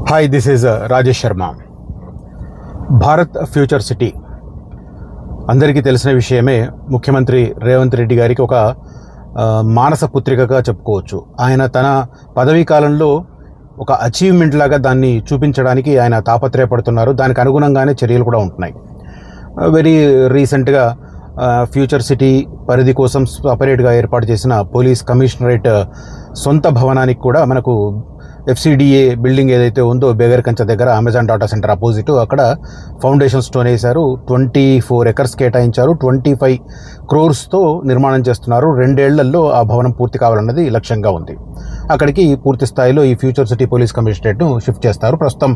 Hi, this is Rajesh Sharma. Bharat future city అందరికీ తెలిసిన విషయమే. ముఖ్యమంత్రి రేవంత్ రెడ్డి గారికి ఒక మానస పుత్రికగా చెప్పుకోవచ్చు. ఆయన తన పదవీ కాలంలో ఒక అచీవ్మెంట్ లాగా దాన్ని చూపించడానికి ఆయన తాపత్రయపడుతున్నారు. దానికి అనుగుణంగానే చర్యలు కూడా ఉంటున్నాయి. వెరీ రీసెంట్గా ఫ్యూచర్ సిటీ పరిధి కోసం సపరేట్గా ఏర్పాటు చేసిన పోలీస్ కమిషనరేట్ సొంత భవనానికి కూడా మనకు FCDA బిల్డింగ్ ఏదైతే ఉందో బేగర్ కంచ దగ్గర అమెజాన్ డాటా సెంటర్ అపోజిట్ అక్కడ ఫౌండేషన్ స్టోన్ వేశారు. 24 ఎకర్స్ కేటాయించారు. 25 crores నిర్మాణం చేస్తున్నారు. 2 ఏళ్లలో ఆ భవనం పూర్తి కావాలన్నది లక్ష్యంగా ఉంది. అక్కడికి పూర్తి స్థాయిలో ఈ ఫ్యూచర్ సిటీ పోలీస్ కమిషనరేట్ను షిఫ్ట్ చేస్తారు. ప్రస్తుతం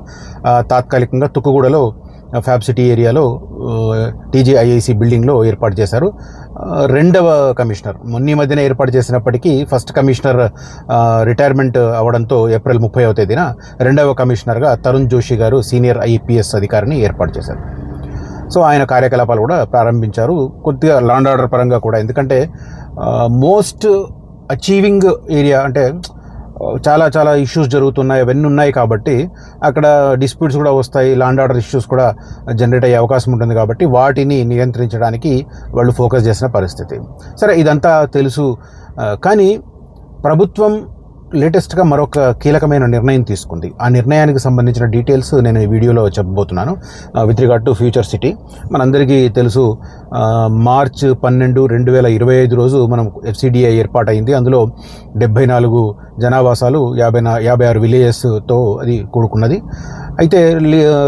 తాత్కాలికంగా తుక్కుగూడలో ఫ్యాబ్ సిటీ ఏరియాలో TJIIC బిల్డింగ్లో ఏర్పాటు చేశారు. రెండవ కమిషనర్ మొన్న మధ్యన ఏర్పాటు చేసినప్పటికీ ఫస్ట్ కమిషనర్ రిటైర్మెంట్ అవడంతో ఏప్రిల్ 30వ తేదీన రెండవ కమిషనర్గా తరుణ్ జోషి గారు సీనియర్ IPS అధికారిని ఏర్పాటు చేశారు. సో ఆయన కార్యకలాపాలు కూడా ప్రారంభించారు. కొద్దిగా లా అండ్ ఆర్డర్ పరంగా కూడా, ఎందుకంటే మోస్ట్ అచీవింగ్ ఏరియా అంటే చాలా చాలా ఇష్యూస్ జరుగుతున్నాయి, అవన్నీ ఉన్నాయి కాబట్టి అక్కడ డిస్ప్యూట్స్ కూడా వస్తాయి, లా అండ్ ఆర్డర్ ఇష్యూస్ కూడా జనరేట్ అయ్యే అవకాశం ఉంటుంది. కాబట్టి వాటిని నియంత్రించడానికి వాళ్ళు ఫోకస్ చేసిన పరిస్థితి. సరే, ఇదంతా తెలుసు. కానీ ప్రభుత్వం లేటెస్ట్గా మరొక కీలకమైన నిర్ణయం తీసుకుంది. ఆ నిర్ణయానికి సంబంధించిన డీటెయిల్స్ నేను ఈ వీడియోలో చెప్పబోతున్నాను. With regard to future city మనందరికీ తెలుసు, మార్చ్ 12, 2025 రోజు మనం FCDA ఏర్పాటైంది. అందులో 74 జనావాసాలు, 56 విలేజెస్తో అది కూడుకున్నది. అయితే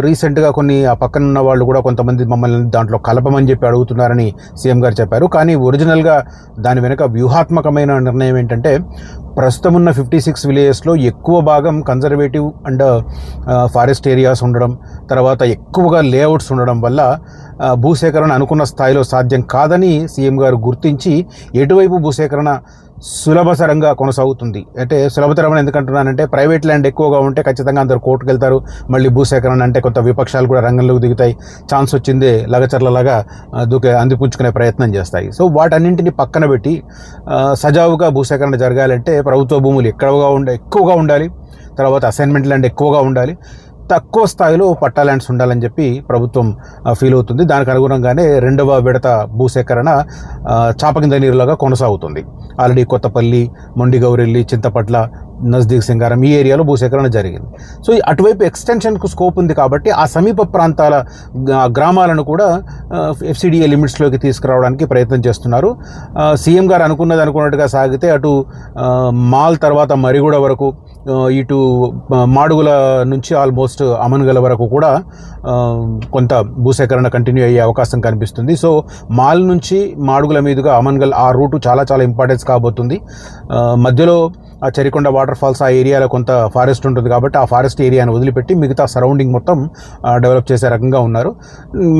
రీసెంట్గా కొన్ని ఆ పక్కన ఉన్న వాళ్ళు కూడా కొంతమంది మమ్మల్ని దాంట్లో కలపమని చెప్పి అడుగుతున్నారని సీఎం గారు చెప్పారు. కానీ ఒరిజినల్గా దాని వెనుక వ్యూహాత్మకమైన నిర్ణయం ఏంటంటే, ప్రస్తుతం ఉన్న 56 విలేజెస్లో ఎక్కువ భాగం కన్జర్వేటివ్ అండ్ ఫారెస్ట్ ఏరియాస్ ఉండడం, తర్వాత ఎక్కువగా లేఅవుట్స్ ఉండడం వల్ల భూసేకరణ అనుకున్న స్థాయిలో సాధ్యం కాదని సీఎం గారు గుర్తించి ఎటువైపు భూసేకరణ సులభతరంగా కొనసాగుతుంది. అంటే సులభతరం అని ఎందుకంటున్నానంటే, ప్రైవేట్ ల్యాండ్ ఎక్కువగా ఉంటే ఖచ్చితంగా అందరు కోర్టుకు వెళ్తారు. మళ్ళీ భూసేకరణ అంటే కొంత విపక్షాలు కూడా రంగంలోకి దిగుతాయి. ఛాన్స్ వచ్చిందే లగచర్లలాగా అందిపుచ్చుకునే ప్రయత్నం చేస్తాయి. సో వాటన్నింటినీ పక్కన పెట్టి సజావుగా భూసేకరణ జరగాలంటే ప్రభుత్వ భూములు ఎక్కువగా ఉండాలి. తర్వాత అసైన్మెంట్ ల్యాండ్ ఎక్కువగా ఉండాలి. తక్కువ స్థాయిలో పట్టా ల్యాండ్స్ ఉండాలని చెప్పి ప్రభుత్వం ఫీల్ అవుతుంది. దానికి అనుగుణంగానే రెండవ విడత భూసేకరణ చాపకింద నీరులాగా కొనసాగుతుంది. ఆల్రెడీ కొత్తపల్లి, మొండిగౌరెల్లి, చింతపట్ల, నజ్దీక్ సింగారం ఈ ఏరియాలో భూసేకరణ జరిగింది. సో అటువైపు ఎక్స్టెన్షన్కు స్కోప్ ఉంది కాబట్టి ఆ సమీప ప్రాంతాల గ్రామాలను కూడా FCDA లిమిట్స్లోకి తీసుకురావడానికి ప్రయత్నం చేస్తున్నారు. సీఎం గారు అనుకున్నట్టుగా సాగితే అటు మాల్ తర్వాత మరిగూడ వరకు, ఇటు మాడుగుల నుంచి ఆల్మోస్ట్ అమన్గల్ వరకు కూడా కొంత భూసేకరణ కంటిన్యూ అయ్యే అవకాశం కనిపిస్తుంది. సో మాల్ నుంచి మాడుగుల మీదుగా అమన్గల్ ఆ రూటు చాలా చాలా ఇంపార్టెన్స్ కాబోతుంది. మధ్యలో ఆ చరికొండ వాటర్ ఫాల్స్ ఆ ఏరియాలో కొంత ఫారెస్ట్ ఉంటుంది కాబట్టి ఆ ఫారెస్ట్ ఏరియాను వదిలిపెట్టి మిగతా సరౌండింగ్ మొత్తం డెవలప్ చేసే రకంగా ఉన్నారు.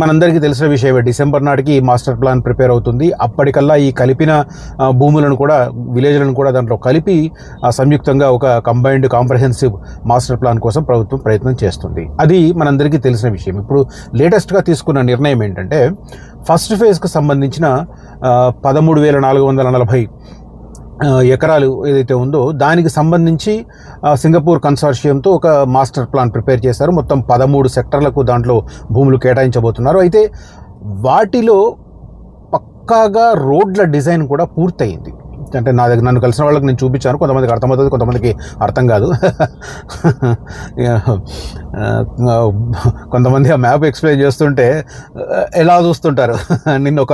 మనందరికీ తెలిసిన విషయమే, డిసెంబర్ నాటికి మాస్టర్ ప్లాన్ ప్రిపేర్ అవుతుంది. అప్పటికల్లా ఈ కలిపిన భూములను కూడా, విలేజ్లను కూడా దాంట్లో కలిపి సంయుక్తంగా ఒక కంబైన్డ్ కాంప్రహెన్సివ్ మాస్టర్ ప్లాన్ కోసం ప్రభుత్వం ప్రయత్నం చేస్తుంది. అది మనందరికీ తెలిసిన విషయం. ఇప్పుడు లేటెస్ట్గా తీసుకున్న నిర్ణయం ఏంటంటే, ఫస్ట్ ఫేజ్కి సంబంధించిన 13,440 ఎకరాలు ఏదైతే ఉందో దానికి సంబంధించి సింగపూర్ కన్సార్షియంతో ఒక మాస్టర్ ప్లాన్ ప్రిపేర్ చేశారు. మొత్తం 13 సెక్టర్లకు దాంట్లో భూములు కేటాయించబోతున్నారు. అయితే వాటిలో పక్కాగా రోడ్ల డిజైన్ కూడా పూర్తయింది. అంటే నన్ను కలిసిన వాళ్ళకి నేను చూపించాను. కొంతమందికి అర్థమవుతుంది, కొంతమందికి అర్థం కాదు. కొంతమంది ఆ మ్యాప్ ఎక్స్ప్లెయిన్ చేస్తుంటే ఎలా చూస్తుంటారు. నిన్న ఒక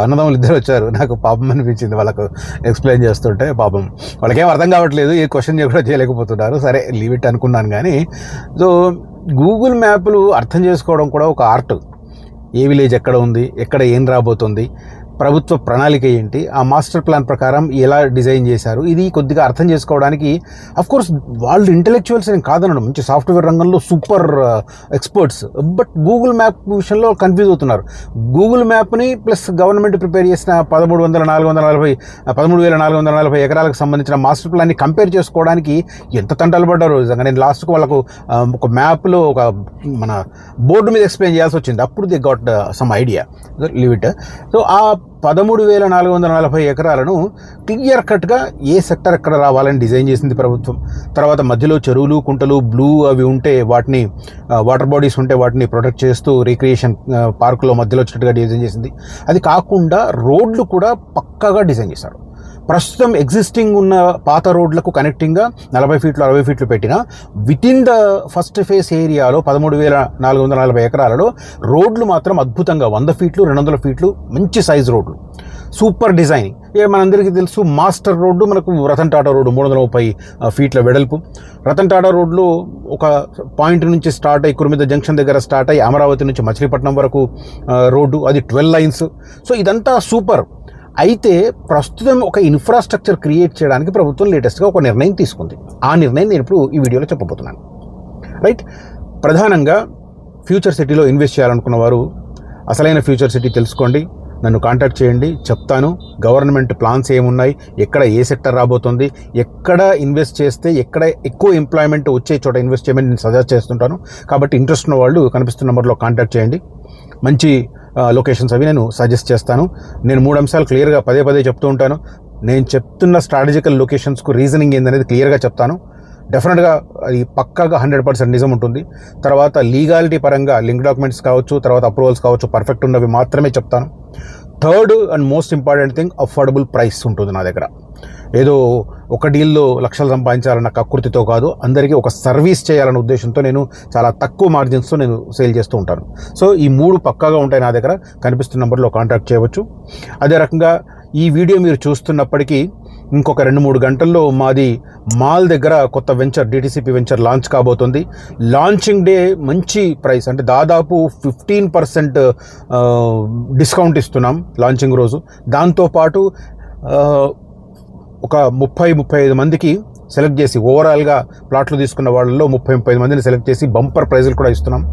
అన్నదమ్ములు ఇద్దరు వచ్చారు, నాకు పాపం అనిపించింది వాళ్ళకు ఎక్స్ప్లెయిన్ చేస్తుంటే. పాపం వాళ్ళకేం అర్థం కావట్లేదు, ఏ క్వశ్చన్ కూడా చేయలేకపోతున్నారు. సరే, లీవ్ ఇట్ అనుకున్నాను. కానీ సో గూగుల్ మ్యాప్లు అర్థం చేసుకోవడం కూడా ఒక ఆర్ట్. ఏ విలేజ్ ఎక్కడ ఉంది, ఎక్కడ ఏం రాబోతుంది, ప్రభుత్వ ప్రణాళిక ఏంటి, ఆ మాస్టర్ ప్లాన్ ప్రకారం ఎలా డిజైన్ చేశారు, ఇది కొద్దిగా అర్థం చేసుకోవడానికి అఫ్కోర్స్ వాళ్ళు ఇంటెలెక్చువల్స్ ఏం కాదనడం, మంచి సాఫ్ట్వేర్ రంగంలో super experts. But Google map విషయంలో కన్ఫ్యూజ్ అవుతున్నారు. గూగుల్ మ్యాప్ని ప్లస్ గవర్నమెంట్ ప్రిపేర్ చేసిన 13,440 ఎకరాలకు సంబంధించిన మాస్టర్ ప్లాన్ని కంపేర్ చేసుకోవడానికి ఎంత తంటాలు పడ్డారు. నిజంగా నేను లాస్ట్కు వాళ్ళకు ఒక మ్యాప్లో ఒక మన బోర్డు మీద ఎక్స్ప్లెయిన్ చేయాల్సి వచ్చింది. అప్పుడు they got some idea, leave it. So ఆ 13,440 ఎకరాలను క్లియర్ కట్గా ఏ సెక్టర్ ఎక్కడ రావాలని డిజైన్ చేసింది ప్రభుత్వం. తర్వాత మధ్యలో చెరువులు, కుంటలు, బ్లూ అవి ఉంటే వాటిని వాటర్ బాడీస్ ఉంటే వాటిని ప్రొటెక్ట్ చేస్తూ రీక్రియేషన్ పార్కులో మధ్యలో వచ్చేట్టుగా డిజైన్ చేసింది. అది కాకుండా రోడ్లు కూడా పక్కాగా డిజైన్ చేశారు. ప్రస్తుతం ఎగ్జిస్టింగ్ ఉన్న పాత రోడ్లకు కనెక్టింగ్గా 40 ఫీట్లు 60 ఫీట్లు పెట్టిన వితిన్ ద ఫస్ట్ ఫేస్ ఏరియాలో 13,440 ఎకరాలలో రోడ్లు మాత్రం అద్భుతంగా 100 ఫీట్లు 200 ఫీట్లు మంచి సైజ్ రోడ్లు, సూపర్ డిజైన్. మనందరికీ తెలుసు మాస్టర్ రోడ్డు మనకు రతన్ టాటా రోడ్డు 330 ఫీట్ల వెడల్పు. రతన్ టాటా రోడ్లో ఒక పాయింట్ నుంచి స్టార్ట్ అయ్యి కురుమిద జంక్షన్ దగ్గర స్టార్ట్ అయ్యి అమరావతి నుంచి మచిలీపట్నం వరకు రోడ్డు, అది 12 లైన్స్. సో ఇదంతా సూపర్. అయితే ప్రస్తుతం ఒక ఇన్ఫ్రాస్ట్రక్చర్ క్రియేట్ చేయడానికి ప్రభుత్వం లేటెస్ట్గా ఒక నిర్ణయం తీసుకుంది. ఆ నిర్ణయం నేను ఇప్పుడు ఈ వీడియోలో చెప్పబోతున్నాను. రైట్, ప్రధానంగా ఫ్యూచర్ సిటీలో ఇన్వెస్ట్ చేయాలనుకున్న వారు అసలైన ఫ్యూచర్ సిటీ తెలుసుకోండి, నన్ను కాంటాక్ట్ చేయండి, చెప్తాను గవర్నమెంట్ ప్లాన్స్ ఏమున్నాయి, ఎక్కడ ఏ సెక్టర్ రాబోతుంది, ఎక్కడ ఇన్వెస్ట్ చేస్తే ఎక్కడ ఎక్కువ ఎంప్లాయ్మెంట్ వచ్చే చోట ఇన్వెస్ట్ చేయమని నేను సజెస్ట్ చేస్తుంటాను. కాబట్టి ఇంట్రెస్ట్ ఉన్న వాళ్ళు కనిపిస్తున్న నెంబర్లో కాంటాక్ట్ చేయండి. మంచి లొకేషన్స్ అవి నేను సజెస్ట్ చేస్తాను. నేను 3 అంశాలు క్లియర్గా పదే చెప్తూ ఉంటాను. నేను చెప్తున్న స్ట్రాటజికల్ లొకేషన్స్కు రీజనింగ్ ఏందనేది క్లియర్గా చెప్తాను. డెఫినెట్గా అది పక్కాగా 100% నిజం ఉంటుంది. తర్వాత లీగాలిటీ పరంగా లింక్ డాక్యుమెంట్స్ కావచ్చు, తర్వాత అప్రూవల్స్ కావచ్చు, పర్ఫెక్ట్ ఉన్నవి మాత్రమే చెప్తాను. Third and most important thing, affordable price ఉంటుంది నా దగ్గర. ఏదో ఒక డీల్లో లక్షలు సంపాదించాలన్న కకృతితో కాదు, అందరికీ ఒక సర్వీస్ చేయాలన్న ఉద్దేశంతో నేను చాలా తక్కువ మార్జిన్స్తో నేను సేల్ చేస్తూ ఉంటాను. సో ఈ 3 పక్కాగా ఉంటాయి నా దగ్గర. కనిపిస్తున్న నెంబర్లో కాంటాక్ట్ చేయవచ్చు. అదే రకంగా ఈ వీడియో మీరు చూస్తున్నప్పటికీ ఇంకొక 2-3 గంటల్లో మాది మాల్ దగ్గర కొత్త వెంచర్ డిటిసిపి వెంచర్ లాంచ్ కాబోతుంది. లాంచింగ్ డే మంచి ప్రైస్, అంటే దాదాపు 15% డిస్కౌంట్ ఇస్తున్నాం లాంచింగ్ రోజు. దాంతోపాటు ఒక 30-35 మందికి సెలెక్ట్ చేసి, ఓవరాల్గా ప్లాట్లు తీసుకున్న వాళ్ళలో 30-35 మందిని సెలెక్ట్ చేసి బంపర్ ప్రైజులు కూడా ఇస్తున్నాం.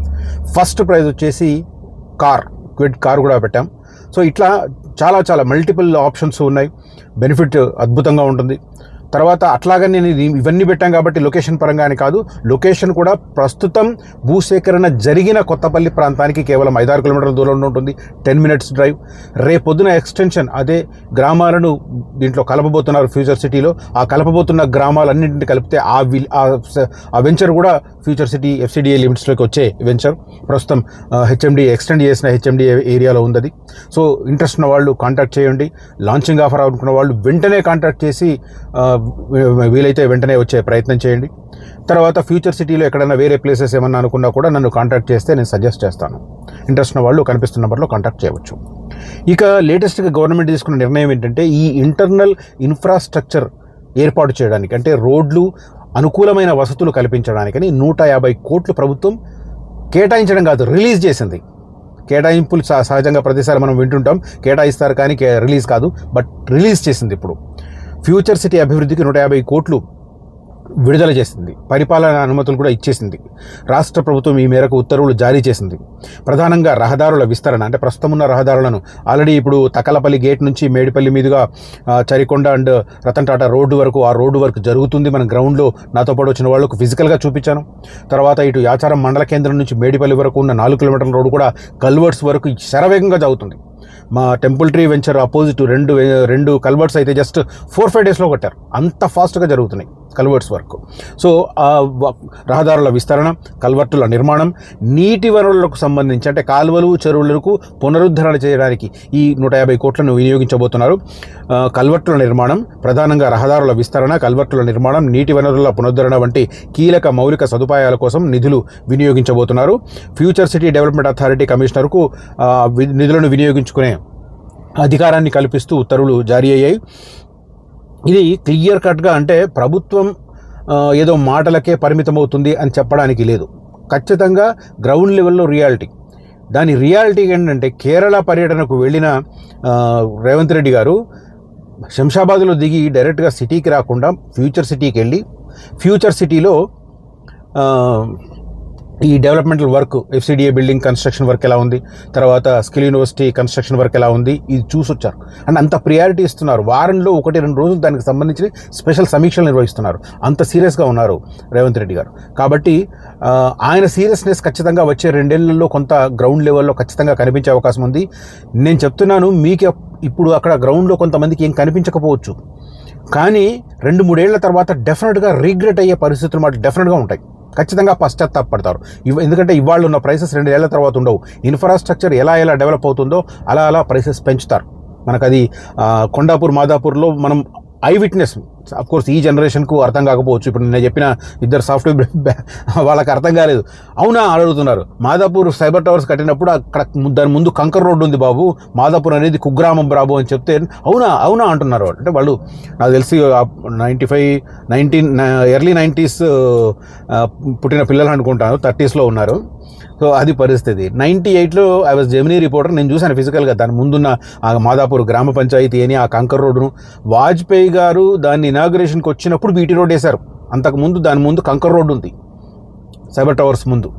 ఫస్ట్ ప్రైజ్ వచ్చేసి క్విడ్ కార్ కూడా పెట్టాం. సో ఇట్లా చాలా మల్టిపుల్ ఆప్షన్స్ ఉన్నాయి. బెనిఫిట్ అద్భుతంగా ఉంటుంది. తర్వాత అట్లాగా నేను ఇవన్నీ పెట్టాం కాబట్టి లొకేషన్ పరంగానే కాదు, లొకేషన్ కూడా ప్రస్తుతం భూసేకరణ జరిగిన కొత్తపల్లి ప్రాంతానికి కేవలం 5-6 కిలోమీటర్ల దూరంలో ఉంటుంది. 10 మినిట్స్ డ్రైవ్. రేపొద్దున ఎక్స్టెన్షన్, అదే గ్రామాలను దీంట్లో కలపబోతున్నారు ఫ్యూచర్ సిటీలో. ఆ కలపబోతున్న గ్రామాలన్నింటినీ కలిపితే ఆ వెంచర్ కూడా ఫ్యూచర్ సిటీ FCDA లిమిట్స్లోకి వచ్చే వెంచర్. ప్రస్తుతం HMD ఎక్స్టెండ్ చేసిన HMD ఏరియాలో ఉంది అది. సో ఇంట్రెస్ట్ ఉన్న వాళ్ళు కాంటాక్ట్ చేయండి. లాంచింగ్ ఆఫర్ అనుకున్న వాళ్ళు వెంటనే కాంటాక్ట్ చేసి వీలైతే వెంటనే వచ్చే ప్రయత్నం చేయండి. తర్వాత ఫ్యూచర్ సిటీలో ఎక్కడైనా వేరే ప్లేసెస్ ఏమన్నా అనుకున్నా కూడా నన్ను కాంటాక్ట్ చేస్తే నేను సజెస్ట్ చేస్తాను. ఇంట్రెస్ట్ ఉన్న వాళ్ళు కనిపిస్తున్న నెంబర్లో కాంటాక్ట్ చేయవచ్చు. ఇక లేటెస్ట్గా గవర్నమెంట్ తీసుకున్న నిర్ణయం ఏంటంటే, ఈ ఇంటర్నల్ ఇన్ఫ్రాస్ట్రక్చర్ ఏర్పాటు చేయడానికి, అంటే రోడ్లు, అనుకూలమైన వసతులు కల్పించడానికని 150 కోట్లు ప్రభుత్వం కేటాయించడం కాదు, రిలీజ్ చేసింది. కేటాయింపులు సహజంగా ప్రతిసారి మనం వింటుంటాం, కేటాయిస్తారు కానీ రిలీజ్ కాదు, బట్ రిలీజ్ చేసింది. ఇప్పుడు ఫ్యూచర్ సిటీ అభివృద్ధికి 150 కోట్లు విడుదల చేసింది. పరిపాలన అనుమతులు కూడా ఇచ్చేసింది. రాష్ట్ర ప్రభుత్వం ఈ మేరకు ఉత్తర్వులు జారీ చేసింది. ప్రధానంగా రహదారుల విస్తరణ, అంటే ప్రస్తుతం ఉన్న రహదారులను ఆల్రెడీ ఇప్పుడు తకలపల్లి గేట్ నుంచి మేడిపల్లి మీదుగా చరికొండ అండ్ రతన్ టాటా రోడ్డు వరకు ఆ రోడ్డు వర్క్ జరుగుతుంది. మన గ్రౌండ్లో నాతో పాటు వచ్చిన వాళ్ళకు ఫిజికల్గా చూపించాను. తర్వాత ఇటు యాచారం మండల కేంద్రం నుంచి మేడిపల్లి వరకు ఉన్న 4 కిలోమీటర్ల రోడ్డు కూడా కల్వర్ట్స్ వరకు శరవేగంగా జరుగుతుంది. మా టెంపుల్ ట్రీ వెంచర్ ఆపోజిట్ రెండు కల్వర్ట్స్ అయితే జస్ట్ 4-5 డేస్లో కట్టారు. అంత ఫాస్ట్గా జరుగుతున్నాయి కల్వర్ట్స్ వర్క్. సో రహదారుల విస్తరణ, కల్వర్టుల నిర్మాణం, నీటి వనరులకు సంబంధించి అంటే కాలువలు, చెరువులకు పునరుద్ధరణ చేయడానికి ఈ 150 కోట్లను వినియోగించబోతున్నారు. కల్వర్టుల నిర్మాణం, ప్రధానంగా రహదారుల విస్తరణ, కల్వర్టుల నిర్మాణం, నీటి వనరుల పునరుద్ధరణ వంటి కీలక మౌలిక సదుపాయాల కోసం నిధులు వినియోగించబోతున్నారు. ఫ్యూచర్ సిటీ డెవలప్మెంట్ అథారిటీ కమిషనర్కు నిధులను వినియోగించుకునే అధికారాన్ని కల్పిస్తూ ఉత్తర్వులు జారీ అయ్యాయి. ఇది క్లియర్ కట్గా, అంటే ప్రభుత్వం ఏదో మాటలకే పరిమితమవుతుంది అని చెప్పడానికి లేదు. ఖచ్చితంగా గ్రౌండ్ లెవెల్లో రియాలిటీ. దాని రియాలిటీ ఏంటంటే, కేరళ పర్యటనకు వెళ్ళిన రేవంత్ రెడ్డి గారు శంషాబాద్లో దిగి డైరెక్ట్గా సిటీకి రాకుండా ఫ్యూచర్ సిటీకి వెళ్ళి, ఫ్యూచర్ సిటీలో ఈ developmental work, FCDA building construction work ఎలా ఉంది, తర్వాత స్కిల్ యూనివర్సిటీ కన్స్ట్రక్షన్ వర్క్ ఎలా ఉంది, ఇది చూసొచ్చారు. అండ్ అంత ప్రియారిటీ ఇస్తున్నారు. వారంలో 1-2 రోజులు దానికి సంబంధించి స్పెషల్ సమీక్షలు నిర్వహిస్తున్నారు. అంత సీరియస్గా ఉన్నారు రేవంత్ రెడ్డి గారు. కాబట్టి ఆయన సీరియస్నెస్ ఖచ్చితంగా వచ్చే 2 ఏళ్లలో కొంత గ్రౌండ్ లెవెల్లో ఖచ్చితంగా కనిపించే అవకాశం ఉంది. నేను చెప్తున్నాను, మీకు ఇప్పుడు అక్కడ గ్రౌండ్లో కొంతమందికి ఏం కనిపించకపోవచ్చు, కానీ 2-3 ఏళ్ల తర్వాత డెఫినెట్గా రిగ్రెట్ అయ్యే పరిస్థితులు మాట డెఫినెట్గా ఉంటాయి. ఖచ్చితంగా పశ్చాత్తాపడతారు. ఎందుకంటే ఇవాళ ఉన్న ప్రైసెస్ 2 ఏళ్ల తర్వాత ఉండవు. ఇన్ఫ్రాస్ట్రక్చర్ ఎలా డెవలప్ అవుతుందో అలా ప్రైసెస్ పెంచుతారు. మనకు అది కొండాపూర్ మాదాపూర్లో మనం ఐ విట్నెస్. అఫ్ కోర్స్ ఈ జనరేషన్కు అర్థం కాకపోవచ్చు. ఇప్పుడు నేను చెప్పిన 2 సాఫ్ట్వేర్ వాళ్ళకి అర్థం కాలేదు. అవునా అడుగుతున్నారు. మాదాపూర్ సైబర్ టవర్స్ కట్టినప్పుడు అక్కడ దాని ముందు కంకర్ రోడ్డు ఉంది బాబు, మాదాపూర్ అనేది కుగ్రామం బాబు అని చెప్తే అవునా అంటున్నారు. అంటే వాళ్ళు నాకు తెలిసి 95 ఎర్లీ 90s పుట్టిన పిల్లలు అనుకుంటాను, 30sలో ఉన్నారు. సో అది పరిస్థితి. 98లో ఐ వాజ్ జెమినీ రిపోర్టర్. నేను చూశాను ఫిజికల్గా దాని ముందున్న ఆ మాదాపూర్ గ్రామ పంచాయతీ అని ఆ కంకర్ రోడ్డును. వాజ్పేయి గారు దాన్ని ఇనాగ్రేషన్కి వచ్చినప్పుడు బీటీ రోడ్ వేశారు. అంతకుముందు దాని ముందు కంకర్ రోడ్డు ఉంది సైబర్ టవర్స్ ముందు.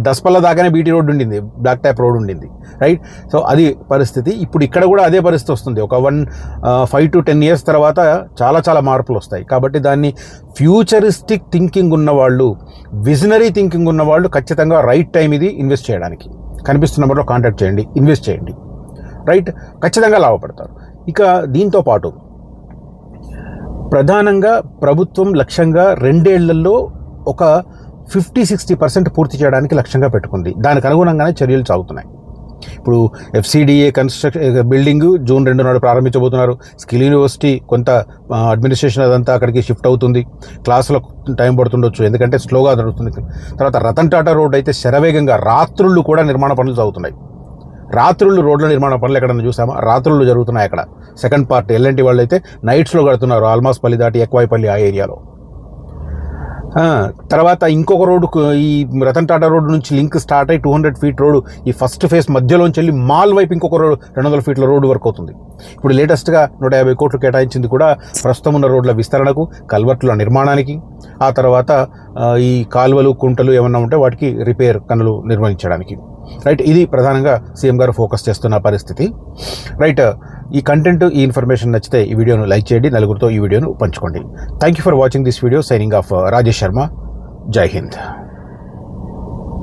దసపల్ల దాకానే బీటీ రోడ్డు ఉండింది, బ్లాక్ ట్యాప్ రోడ్ ఉండింది, రైట్. సో అది పరిస్థితి. ఇప్పుడు ఇక్కడ కూడా అదే పరిస్థితి వస్తుంది. ఒక 5 to 10 years తర్వాత చాలా మార్పులు వస్తాయి. కాబట్టి దాన్ని ఫ్యూచరిస్టిక్ థింకింగ్ ఉన్నవాళ్ళు, విజనరీ థింకింగ్ ఉన్నవాళ్ళు ఖచ్చితంగా రైట్ టైం ఇది ఇన్వెస్ట్ చేయడానికి. కనిపిస్తున్నప్పుడు కాంటాక్ట్ చేయండి, ఇన్వెస్ట్ చేయండి, రైట్. ఖచ్చితంగా లాభపడతారు. ఇక దీంతో పాటు ప్రధానంగా ప్రభుత్వం లక్ష్యంగా 2 ఏళ్లలో ఒక 50-60% పూర్తి చేయడానికి లక్ష్యంగా పెట్టుకుంది. దానికి అనుగుణంగానే చర్యలు సాగుతున్నాయి. ఇప్పుడు FCDA బిల్డింగ్ June 2 నాడు ప్రారంభించబోతున్నారు. స్కిల్ యూనివర్సిటీ కొంత అడ్మినిస్ట్రేషన్ అదంతా అక్కడికి షిఫ్ట్ అవుతుంది. క్లాసులకు టైం పడుతుండొచ్చు, ఎందుకంటే స్లోగా జరుగుతుంది. తర్వాత రతన్ టాటా రోడ్ అయితే శరవేగంగా రాత్రుళ్ళు కూడా నిర్మాణ పనులు సాగుతున్నాయి. రాత్రుళ్ళు రోడ్ల నిర్మాణ పనులు ఎక్కడన్నా చూసామా? రాత్రుళ్ళు జరుగుతున్నాయి అక్కడ. సెకండ్ పార్ట్ L&T వాళ్ళు అయితే నైట్స్లో కడుతున్నారు, ఆల్మాస్ పల్లి దాటి ఎక్కువైపల్లి ఆ ఏరియాలో. తర్వాత ఇంకొక రోడ్డు, ఈ రతన్ టాటా రోడ్డు నుంచి లింక్ స్టార్ట్ అయ్యి 200 feet రోడ్డు ఈ ఫస్ట్ ఫేజ్ మధ్యలోంచి వెళ్ళి మాల్ వైపు ఇంకొక రోడ్డు 200 feet రోడ్డు వరకు అవుతుంది. ఇప్పుడు లేటెస్ట్గా 150 కోట్లు కేటాయించింది కూడా ప్రస్తుతం ఉన్న రోడ్ల విస్తరణకు, కల్వర్ట్ల నిర్మాణానికి, ఆ తర్వాత ఈ కాలువలు కుంటలు ఏమన్నా ఉంటే వాటికి రిపేర్ పనులు నిర్వహించడానికి, రైట్. ఇది ప్రధానంగా సీఎం గారు ఫోకస్ చేస్తున్న పరిస్థితి, రైట్. ఈ కంటెంట్, ఈ ఇన్ఫర్మేషన్ నచ్చితే ఈ వీడియోను లైక్ చేయండి, నలుగురితో ఈ వీడియోను పంచుకోండి. Thank you for watching this video. Signing off Rajesh Sharma. జై హింద్.